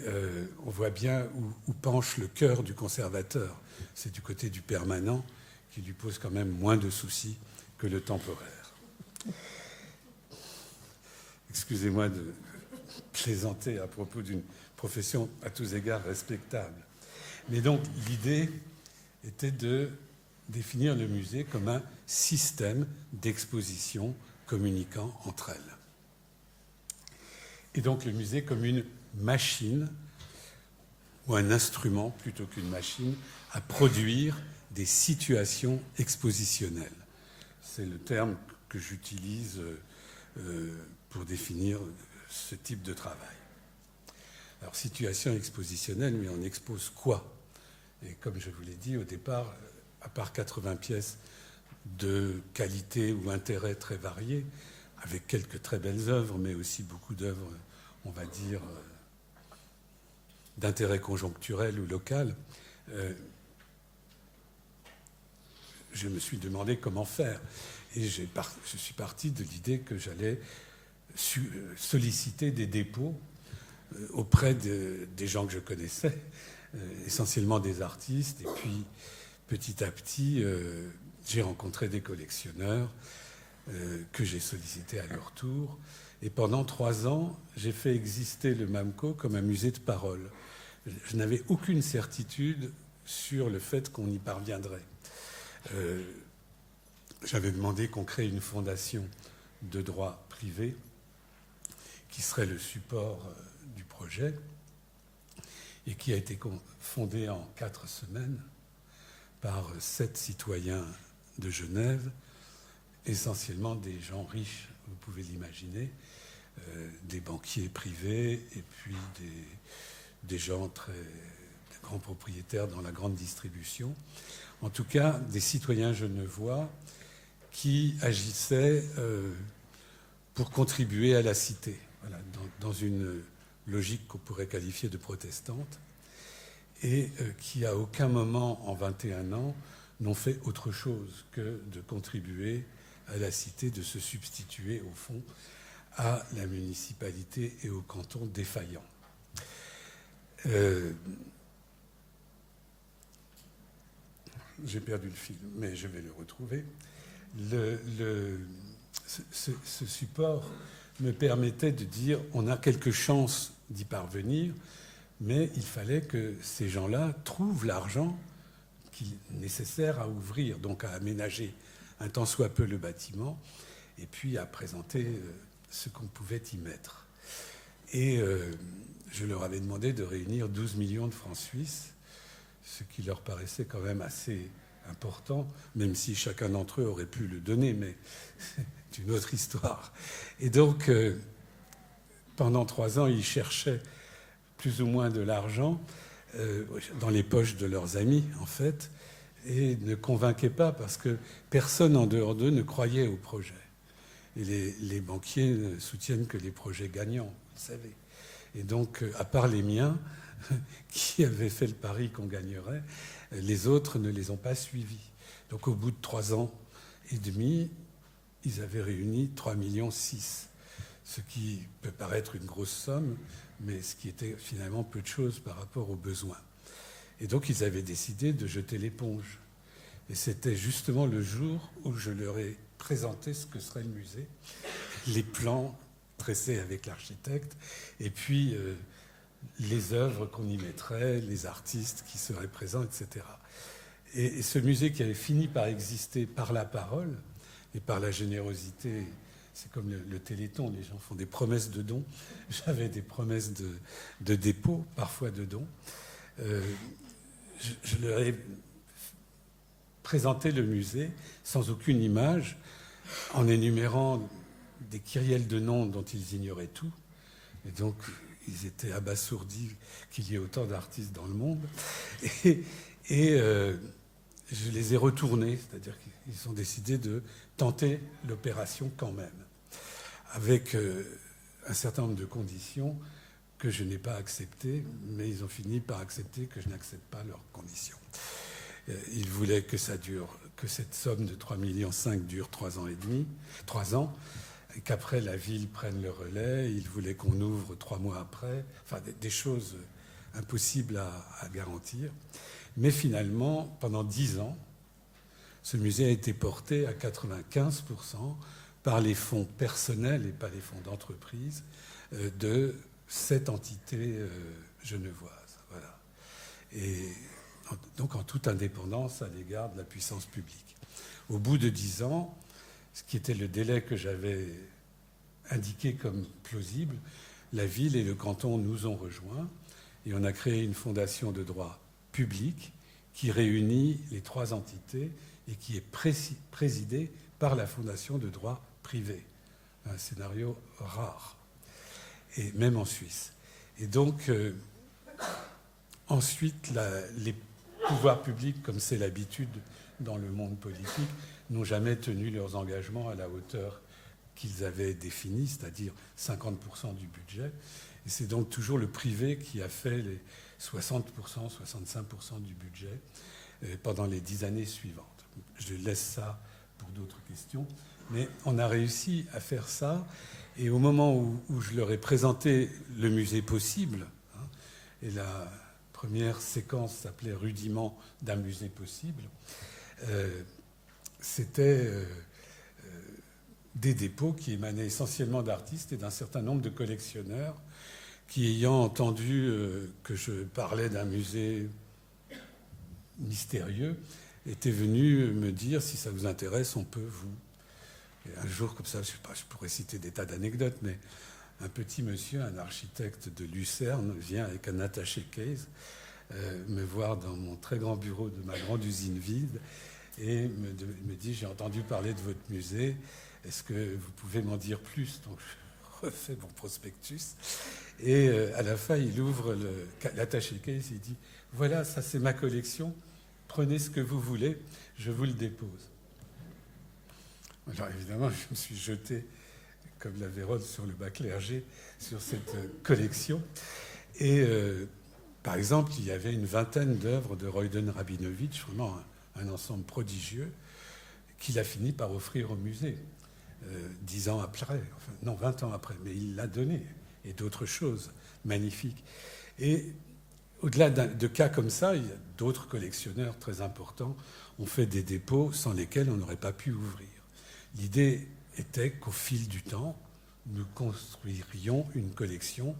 on voit bien où penche le cœur du conservateur. C'est du côté du permanent qui lui pose quand même moins de soucis que le temporaire. Excusez-moi de plaisanter à propos d'une profession à tous égards respectable. Mais donc l'idée était de définir le musée comme un système d'exposition communiquant entre elles. Et donc le musée comme une machine, ou un instrument plutôt qu'une machine, à produire des situations expositionnelles. C'est le terme que j'utilise pour définir ce type de travail. Alors, situation expositionnelle, mais on expose quoi? Et comme je vous l'ai dit au départ, à part 80 pièces de qualité ou intérêt très variés, avec quelques très belles œuvres, mais aussi beaucoup d'œuvres, on va dire, d'intérêt conjoncturel ou local, je me suis demandé comment faire. Et je suis parti de l'idée que j'allais solliciter des dépôts auprès des gens que je connaissais, essentiellement des artistes. Et puis, petit à petit, j'ai rencontré des collectionneurs que j'ai sollicités à leur tour. Et pendant 3 ans, j'ai fait exister le MAMCO comme un musée de parole. Je n'avais aucune certitude sur le fait qu'on y parviendrait. J'avais demandé qu'on crée une fondation de droit privé qui serait le support du projet et qui a été fondée en 4 semaines par 7 citoyens de Genève, essentiellement des gens riches, vous pouvez l'imaginer, des banquiers privés et puis des gens des grands propriétaires dans la grande distribution. En tout cas, des citoyens genevois qui agissaient pour contribuer à la cité, voilà, dans une logique qu'on pourrait qualifier de protestante, et qui à aucun moment en 21 ans n'ont fait autre chose que de contribuer à la cité, de se substituer au fond à la municipalité et au canton défaillant. J'ai perdu le fil, mais je vais le retrouver. Ce support me permettait de dire on a quelques chances d'y parvenir, mais il fallait que ces gens-là trouvent l'argent nécessaire à ouvrir, donc à aménager un tant soit peu le bâtiment, et puis à présenter ce qu'on pouvait y mettre. Et je leur avais demandé de réunir 12 millions de francs suisses, ce qui leur paraissait quand même assez important, même si chacun d'entre eux aurait pu le donner, mais c'est une autre histoire. Et donc, pendant 3 ans, ils cherchaient plus ou moins de l'argent dans les poches de leurs amis, en fait, et ne convainquaient pas parce que personne en dehors d'eux ne croyait au projet. Et les banquiers ne soutiennent que les projets gagnants, vous le savez. Et donc, à part les miens, qui avaient fait le pari qu'on gagnerait, les autres ne les ont pas suivis. Donc, au bout de 3 ans et demi, ils avaient réuni 3,6 millions, ce qui peut paraître une grosse somme, mais ce qui était finalement peu de choses par rapport aux besoins. Et donc, ils avaient décidé de jeter l'éponge. Et c'était justement le jour où je leur ai présenté ce que serait le musée, les plans tracés avec l'architecte, et puis les œuvres qu'on y mettrait, les artistes qui seraient présents, etc. Et ce musée qui avait fini par exister par la parole et par la générosité, c'est comme le Téléthon, les gens font des promesses de dons. J'avais des promesses de dépôt, parfois de dons. Je leur ai présenté le musée sans aucune image, en énumérant des kyrielles de noms dont ils ignoraient tout. Et donc, ils étaient abasourdis qu'il y ait autant d'artistes dans le monde. Et je les ai retournés, c'est-à-dire qu'ils ont décidé de tenter l'opération quand même, avec un certain nombre de conditions que je n'ai pas acceptées, mais ils ont fini par accepter que je n'accepte pas leurs conditions. Ils voulaient que ça dure, que cette somme de 3,5 millions dure 3 ans et demi, 3 ans. et qu'après la ville prenne le relais. Il voulait qu'on ouvre 3 mois après. Enfin, des choses impossibles à garantir. Mais finalement, pendant 10 ans, ce musée a été porté à 95% par les fonds personnels et pas les fonds d'entreprise de cette entité genevoise. Voilà. Et donc en toute indépendance à l'égard de la puissance publique. Au bout de 10 ans, ce qui était le délai que j'avais indiqué comme plausible, la ville et le canton nous ont rejoints et on a créé une fondation de droit public qui réunit les 3 entités et qui est présidée par la fondation de droit privé. Un scénario rare, et même en Suisse. Et donc, ensuite, les pouvoirs publics, comme c'est l'habitude dans le monde politique, n'ont jamais tenu leurs engagements à la hauteur qu'ils avaient définie, c'est-à-dire 50% du budget. Et c'est donc toujours le privé qui a fait les 60%, 65% du budget pendant les 10 années suivantes. Je laisse ça pour d'autres questions. Mais on a réussi à faire ça. Et au moment où je leur ai présenté le musée possible, et la première séquence s'appelait Rudiment d'un musée possible, c'était des dépôts qui émanaient essentiellement d'artistes et d'un certain nombre de collectionneurs qui, ayant entendu que je parlais d'un musée mystérieux, étaient venus me dire, si ça vous intéresse, on peut vous... Et un jour, comme ça, je sais pas, je pourrais citer des tas d'anecdotes, mais un petit monsieur, un architecte de Lucerne, vient avec un attaché case me voir dans mon très grand bureau de ma grande usine vide et me dit, j'ai entendu parler de votre musée, est-ce que vous pouvez m'en dire plus? Donc je refais mon prospectus et à la fin il ouvre l'attaché case et il dit, voilà, ça c'est ma collection, prenez ce que vous voulez, je vous le dépose. Alors évidemment, je me suis jeté comme la Vérone sur le bas clergé sur cette collection et par exemple, il y avait une vingtaine d'œuvres de Royden Rabinovitch, vraiment un ensemble prodigieux, qu'il a fini par offrir au musée, 10 ans après, enfin, non, 20 ans après, mais il l'a donné, et d'autres choses magnifiques. Et au-delà de cas comme ça, il y a d'autres collectionneurs très importants ont fait des dépôts sans lesquels on n'aurait pas pu ouvrir. L'idée était qu'au fil du temps, nous construirions une collection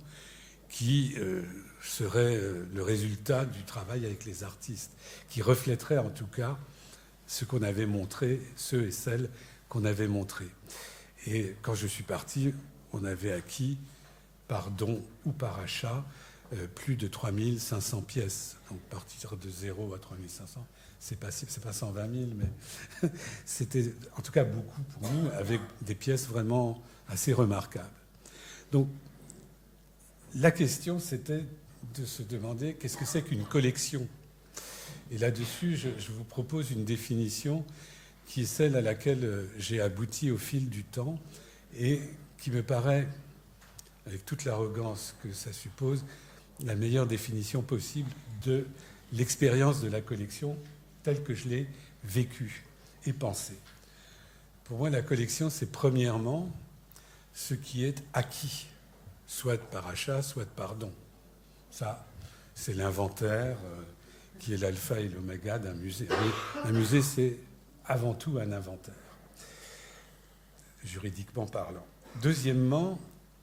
qui serait le résultat du travail avec les artistes, qui reflèterait en tout cas ce qu'on avait montré, ceux et celles qu'on avait montrés. Et quand je suis parti, on avait acquis, par don ou par achat, plus de 3500 pièces. Donc partir de 0 à 3500, c'est pas 120 000, mais c'était en tout cas beaucoup pour nous, avec des pièces vraiment assez remarquables. Donc, la question, c'était de se demander qu'est-ce que c'est qu'une collection. Et là-dessus, je vous propose une définition qui est celle à laquelle j'ai abouti au fil du temps et qui me paraît, avec toute l'arrogance que ça suppose, la meilleure définition possible de l'expérience de la collection telle que je l'ai vécue et pensée. Pour moi, la collection, c'est premièrement ce qui est acquis, soit par achat, soit par don. Ça, c'est l'inventaire qui est l'alpha et l'oméga d'un musée. Un musée, c'est avant tout un inventaire, juridiquement parlant. Deuxièmement,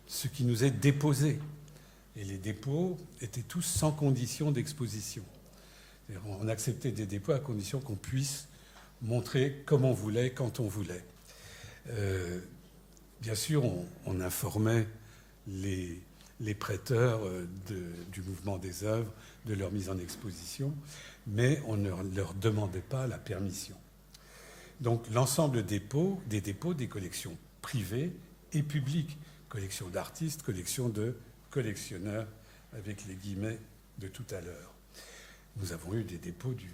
ce qui nous est déposé. Et les dépôts étaient tous sans condition d'exposition. On acceptait des dépôts à condition qu'on puisse montrer comme on voulait, quand on voulait. Bien sûr, on informait les prêteurs du mouvement des œuvres de leur mise en exposition, mais on ne leur demandait pas la permission. Donc l'ensemble des dépôts, des collections privées et publiques, collections d'artistes, collections de collectionneurs, avec les guillemets de tout à l'heure. Nous avons eu des dépôts du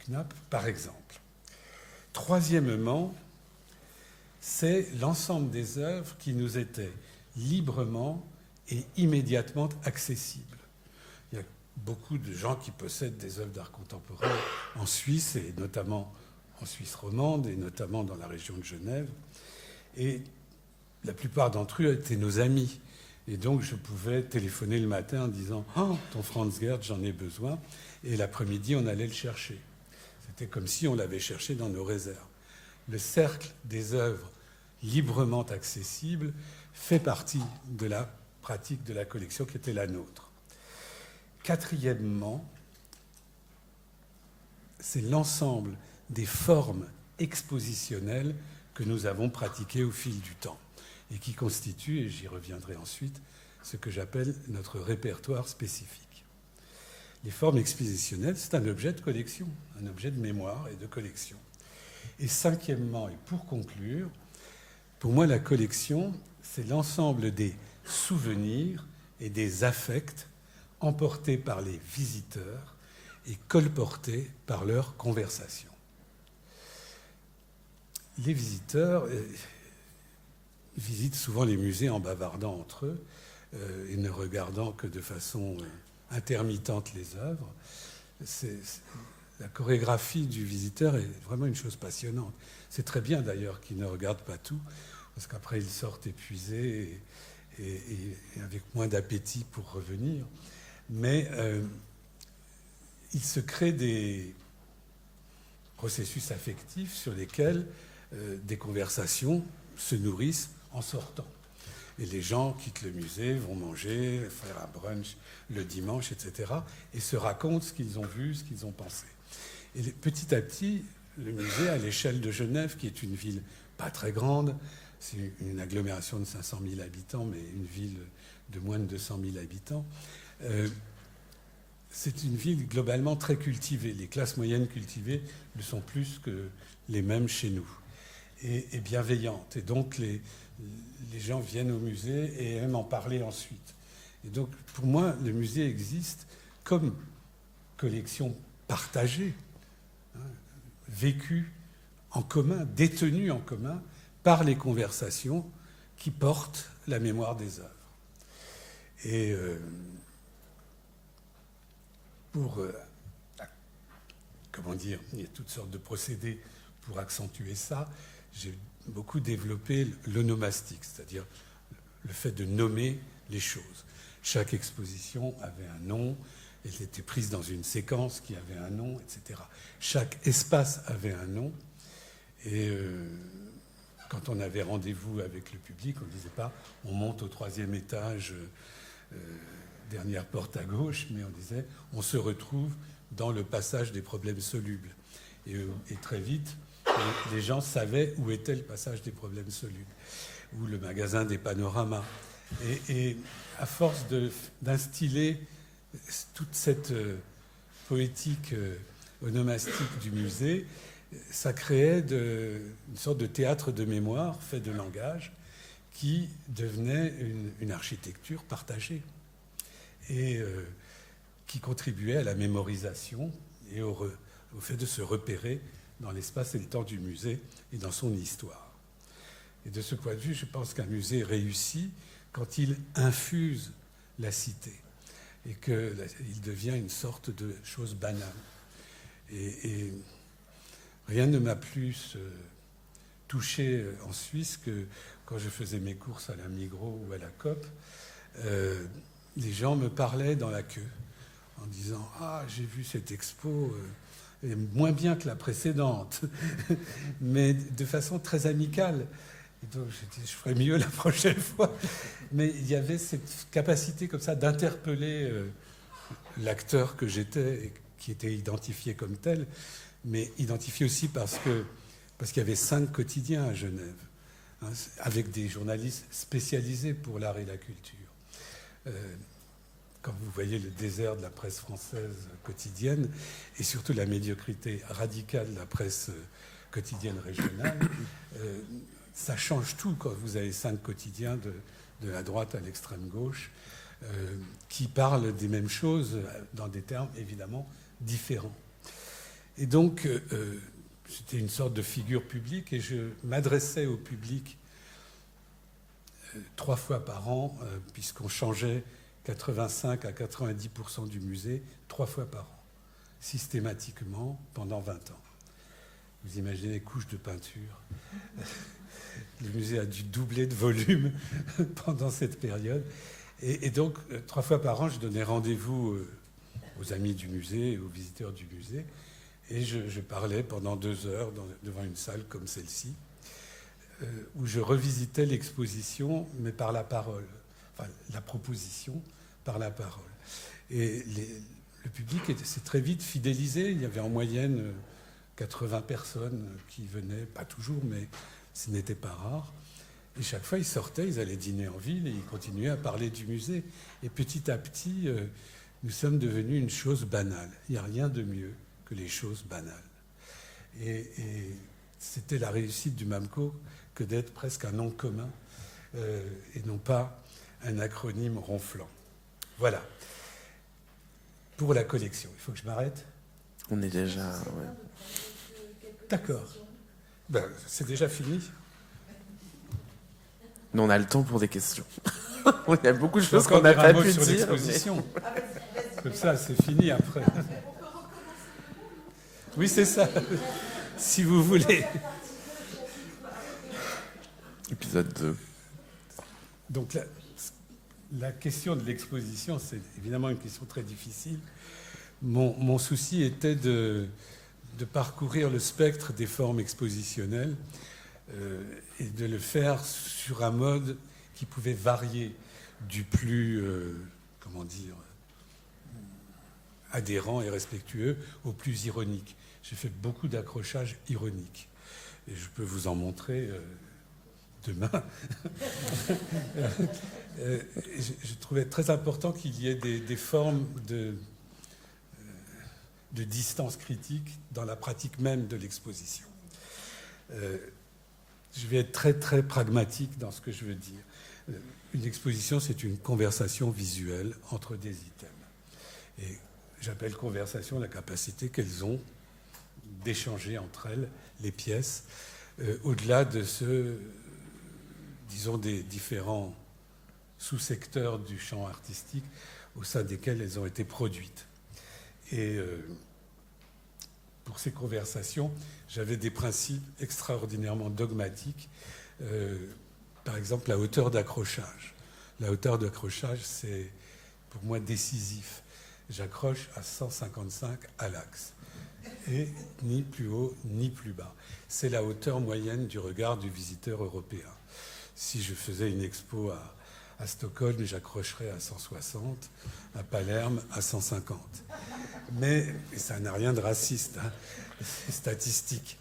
CNAP, par exemple. Troisièmement, c'est l'ensemble des œuvres qui nous étaient librement et immédiatement accessibles. Il y a beaucoup de gens qui possèdent des œuvres d'art contemporain en Suisse, et notamment en Suisse romande, et notamment dans la région de Genève. Et la plupart d'entre eux étaient nos amis. Et donc, je pouvais téléphoner le matin en disant « Oh, ton Franz Gerd, j'en ai besoin ». Et l'après-midi, on allait le chercher. C'était comme si on l'avait cherché dans nos réserves. Le cercle des œuvres librement accessibles fait partie de la pratique de la collection qui était la nôtre. Quatrièmement, c'est l'ensemble des formes expositionnelles que nous avons pratiquées au fil du temps et qui constituent, et j'y reviendrai ensuite, ce que j'appelle notre répertoire spécifique. Les formes expositionnelles, c'est un objet de collection, un objet de mémoire et de collection. Et cinquièmement, et pour conclure, pour moi, la collection, c'est l'ensemble des souvenirs et des affects emportés par les visiteurs et colportés par leur conversation. Les visiteurs visitent souvent les musées en bavardant entre eux et ne regardant que de façon intermittente les œuvres. La chorégraphie du visiteur est vraiment une chose passionnante. C'est très bien d'ailleurs qu'ils ne regardent pas tout, parce qu'après ils sortent épuisés et avec moins d'appétit pour revenir. Mais il se crée des processus affectifs sur lesquels des conversations se nourrissent en sortant. Et les gens quittent le musée, vont manger, faire un brunch le dimanche, etc. et se racontent ce qu'ils ont vu, ce qu'ils ont pensé. Et petit à petit, le musée, à l'échelle de Genève, qui est une ville pas très grande, c'est une agglomération de 500 000 habitants, mais une ville de moins de 200 000 habitants, c'est une ville globalement très cultivée. Les classes moyennes cultivées le sont plus que les mêmes chez nous, et bienveillantes. Et donc, les gens viennent au musée et aiment en parler ensuite. Et donc, pour moi, le musée existe comme collection partagée, vécue en commun, détenue en commun par les conversations qui portent la mémoire des œuvres. Et comment dire, il y a toutes sortes de procédés pour accentuer ça. J'ai beaucoup développé l'onomastique, c'est-à-dire le fait de nommer les choses. Chaque exposition avait un nom, elle était prise dans une séquence qui avait un nom, etc. Chaque espace avait un nom, et quand on avait rendez-vous avec le public, on ne disait pas « on monte au 3e étage, dernière porte à gauche », mais on disait « on se retrouve dans le passage des problèmes solubles ». Et très vite, les gens savaient où était le passage des problèmes solubles, ou le magasin des panoramas. Et à force d'instiller toute cette poétique onomastique du musée, ça créait une sorte de théâtre de mémoire fait de langage qui devenait une architecture partagée et qui contribuait à la mémorisation et au fait de se repérer dans l'espace et le temps du musée et dans son histoire. Et de ce point de vue, je pense qu'un musée réussit quand il infuse la cité et qu'il devient une sorte de chose banale. Et rien ne m'a plus touché en Suisse que quand je faisais mes courses à la Migros ou à la Coop, les gens me parlaient dans la queue en disant « Ah, j'ai vu cette expo, elle est moins bien que la précédente », mais de façon très amicale. Et donc j'ai dit « Je ferai mieux la prochaine fois ». Mais il y avait cette capacité comme ça d'interpeller l'acteur que j'étais, et qui était identifié comme tel, mais identifié aussi parce qu'il y avait 5 quotidiens à Genève, hein, avec des journalistes spécialisés pour l'art et la culture. Quand vous voyez le désert de la presse française quotidienne, et surtout la médiocrité radicale de la presse quotidienne régionale, ça change tout quand vous avez 5 quotidiens de la droite à l'extrême gauche, qui parlent des mêmes choses dans des termes évidemment différents. Et donc, c'était une sorte de figure publique, et je m'adressais au public 3 fois par an, puisqu'on changeait 85 à 90% du musée 3 fois par an, systématiquement pendant 20 ans. Vous imaginez les couches de peinture, le musée a dû doubler de volume pendant cette période. Et donc, 3 fois par an, je donnais rendez-vous aux amis du musée, aux visiteurs du musée, et je parlais pendant 2 heures devant une salle comme celle-ci, où je revisitais l'exposition, mais par la parole, enfin la proposition par la parole. Et le public s'est très vite fidélisé. Il y avait en moyenne 80 personnes qui venaient, pas toujours, mais ce n'était pas rare. Et chaque fois, ils sortaient, ils allaient dîner en ville et ils continuaient à parler du musée. Et petit à petit, nous sommes devenus une chose banale. Il n'y a rien de mieux que les choses banales. Et c'était la réussite du MAMCO que d'être presque un nom commun et non pas un acronyme ronflant. Voilà. Pour la collection, il faut que je m'arrête. On est déjà... Ouais. D'accord. Ben, c'est déjà fini. Mais on a le temps pour des questions. Il y a beaucoup de choses qu'on n'a pas pu sur dire. l'exposition. Comme ça, c'est fini après. Oui, c'est ça. Si vous voulez. Épisode 2. Donc, la question de l'exposition, c'est évidemment une question très difficile. Mon souci était de parcourir le spectre des formes expositionnelles et de le faire sur un mode qui pouvait varier du plus, adhérent et respectueux au plus ironique. J'ai fait beaucoup d'accrochages ironiques. Et je peux vous en montrer demain. Je trouvais très important qu'il y ait des formes de distance critique dans la pratique même de l'exposition. Je vais être très, très pragmatique dans ce que je veux dire. Une exposition, c'est une conversation visuelle entre des items. Et j'appelle conversation la capacité qu'elles ont d'échanger entre elles les pièces, au-delà de disons, des différents sous-secteurs du champ artistique au sein desquels elles ont été produites. Et pour ces conversations, j'avais des principes extraordinairement dogmatiques. Par exemple, la hauteur d'accrochage. La hauteur d'accrochage, c'est pour moi décisif. J'accroche à 155 à l'axe. Et ni plus haut, ni plus bas. C'est la hauteur moyenne du regard du visiteur européen. Si je faisais une expo à Stockholm, j'accrocherais à 160, à Palerme à 150. Mais ça n'a rien de raciste, hein, c'est statistique.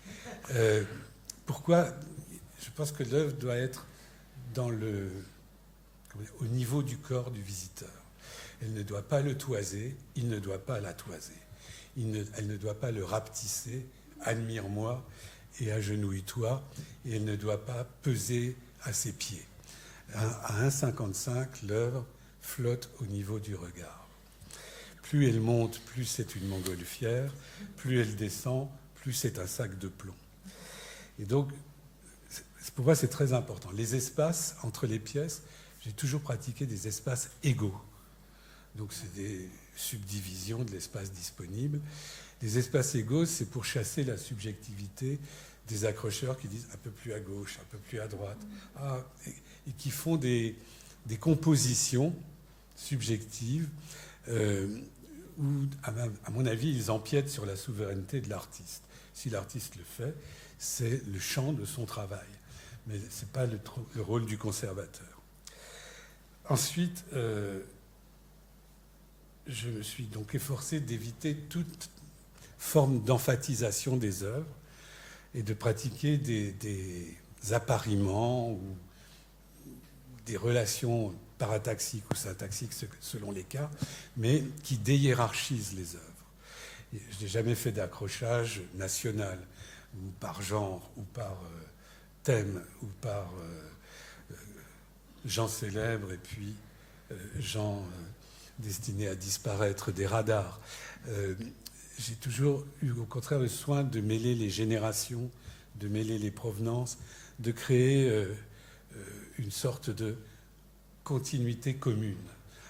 Pourquoi ? Je pense que l'œuvre doit être au niveau du corps du visiteur. Elle ne doit pas le toiser, il ne doit pas la toiser. Elle ne doit pas le rapetisser, admire-moi et agenouille-toi, et elle ne doit pas peser à ses pieds. À 1,55, l'œuvre flotte au niveau du regard. Plus elle monte, plus c'est une montgolfière, plus elle descend, plus c'est un sac de plomb. Et donc, pour moi, c'est très important. Les espaces entre les pièces, j'ai toujours pratiqué des espaces égaux. Donc, c'est des subdivisions de l'espace disponible. Les espaces égaux, c'est pour chasser la subjectivité des accrocheurs qui disent un peu plus à gauche, un peu plus à droite, et qui font des compositions subjectives où, à mon avis, ils empiètent sur la souveraineté de l'artiste. Si l'artiste le fait, c'est le champ de son travail, mais ce n'est pas le rôle du conservateur. Ensuite, je me suis donc efforcé d'éviter toute forme d'emphatisation des œuvres et de pratiquer des appariements ou des relations parataxiques ou syntaxiques selon les cas, mais qui déhiérarchisent les œuvres. Je n'ai jamais fait d'accrochage national, ou par genre, ou par thème, ou par gens célèbres et puis gens destinés à disparaître des radars. J'ai toujours eu au contraire le soin de mêler les générations, de mêler les provenances, de créer une sorte de continuité commune,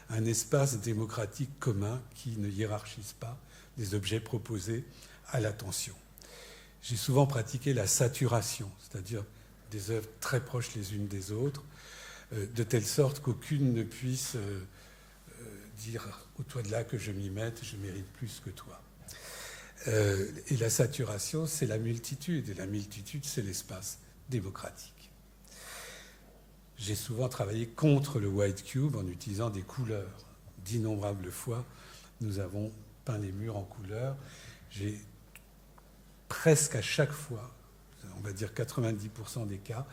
un espace démocratique commun qui ne hiérarchise pas les objets proposés à l'attention. J'ai souvent pratiqué la saturation, c'est-à-dire des œuvres très proches les unes des autres, de telle sorte qu'aucune ne puisse dire au toi de là que je m'y mette, je mérite plus que toi. Et la saturation, c'est la multitude, et la multitude, c'est l'espace démocratique. J'ai souvent travaillé contre le white cube en utilisant des couleurs. D'innombrables fois, nous avons peint les murs en couleurs. J'ai presque à chaque fois, on va dire 90% des cas,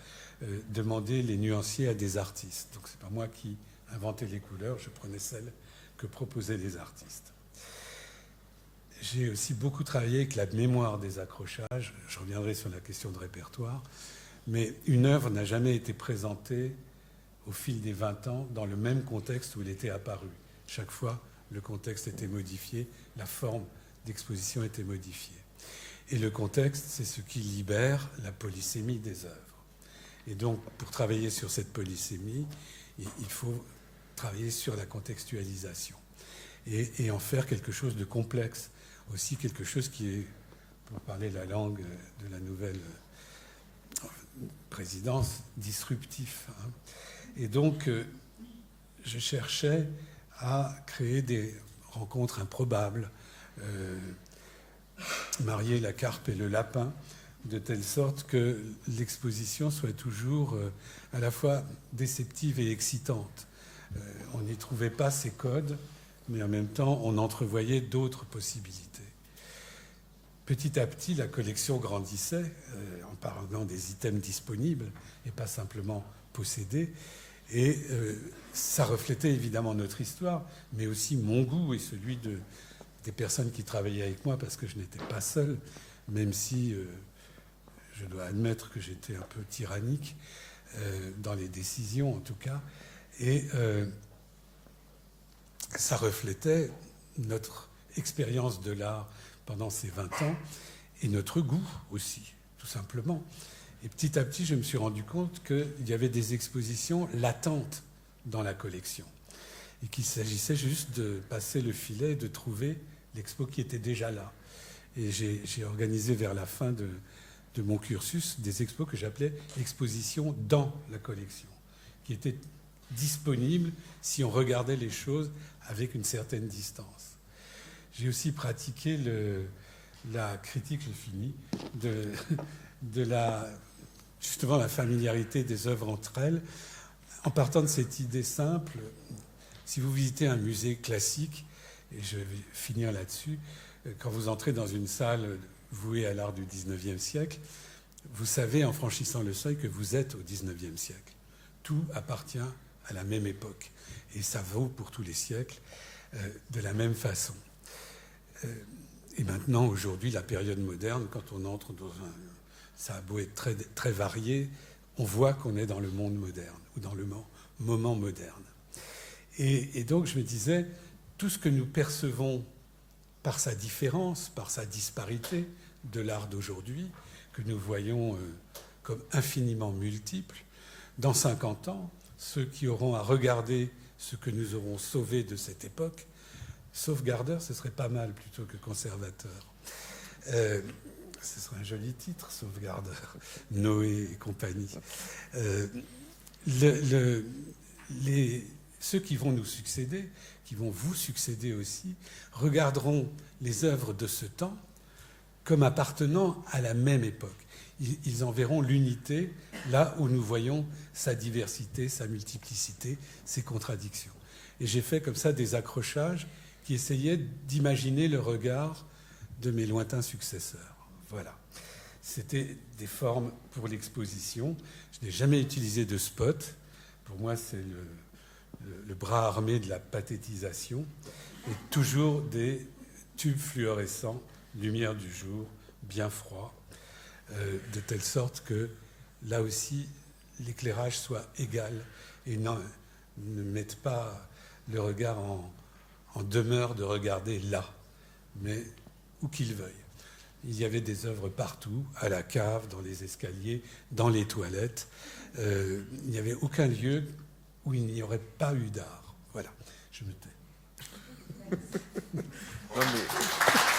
demandé les nuanciers à des artistes. Donc c'est pas moi qui inventais les couleurs, je prenais celles que proposaient les artistes. J'ai aussi beaucoup travaillé avec la mémoire des accrochages. Je reviendrai sur la question de répertoire. Mais une œuvre n'a jamais été présentée au fil des 20 ans dans le même contexte où elle était apparue. Chaque fois, le contexte était modifié, la forme d'exposition était modifiée. Et le contexte, c'est ce qui libère la polysémie des œuvres. Et donc, pour travailler sur cette polysémie, il faut travailler sur la contextualisation et en faire quelque chose de complexe. Aussi quelque chose qui est, pour parler la langue de la nouvelle présidence, disruptif. Et donc, je cherchais à créer des rencontres improbables, marier la carpe et le lapin, de telle sorte que l'exposition soit toujours à la fois déceptive et excitante. On n'y trouvait pas ces codes, mais en même temps, on entrevoyait d'autres possibilités. Petit à petit, la collection grandissait, en parlant des items disponibles et pas simplement possédés. Et ça reflétait évidemment notre histoire, mais aussi mon goût et celui des personnes qui travaillaient avec moi, parce que je n'étais pas seul, même si je dois admettre que j'étais un peu tyrannique, dans les décisions en tout cas. Et ça reflétait notre expérience de l'art pendant ces 20 ans et notre goût aussi, tout simplement. Et petit à petit, je me suis rendu compte qu'il y avait des expositions latentes dans la collection et qu'il s'agissait juste de passer le filet et de trouver l'expo qui était déjà là. Et j'ai organisé vers la fin de mon cursus des expos que j'appelais expositions dans la collection, qui étaient disponibles si on regardait les choses avec une certaine distance. J'ai aussi pratiqué la critique, j'ai fini, justement la familiarité des œuvres entre elles, en partant de cette idée simple. Si vous visitez un musée classique, et je vais finir là-dessus, quand vous entrez dans une salle vouée à l'art du XIXe siècle, vous savez en franchissant le seuil que vous êtes au XIXe siècle. Tout appartient à la même époque. Et ça vaut pour tous les siècles de la même façon. Et maintenant, aujourd'hui, la période moderne, quand on entre dans ça a beau être très, très varié, on voit qu'on est dans le monde moderne, ou dans le moment moderne. Et donc, je me disais, tout ce que nous percevons par sa différence, par sa disparité de l'art d'aujourd'hui, que nous voyons comme infiniment multiples, dans 50 ans, ceux qui auront à regarder ce que nous aurons sauvé de cette époque, sauvegardeur, ce serait pas mal plutôt que conservateur. Ce serait un joli titre, sauvegardeur, Noé et compagnie. Ceux qui vont nous succéder, qui vont vous succéder aussi, regarderont les œuvres de ce temps comme appartenant à la même époque. Ils en verront l'unité là où nous voyons sa diversité, sa multiplicité, ses contradictions. Et j'ai fait comme ça des accrochages qui essayaient d'imaginer le regard de mes lointains successeurs. Voilà. C'était des formes pour l'exposition. Je n'ai jamais utilisé de spot. Pour moi, c'est le bras armé de la pathétisation. Et toujours des tubes fluorescents, lumière du jour, bien froid, de telle sorte que, là aussi, l'éclairage soit égal et ne mette pas le regard en demeure de regarder là, mais où qu'il veuille. Il y avait des œuvres partout, à la cave, dans les escaliers, dans les toilettes. Il n'y avait aucun lieu où il n'y aurait pas eu d'art. Voilà, je me tais. Non, mais...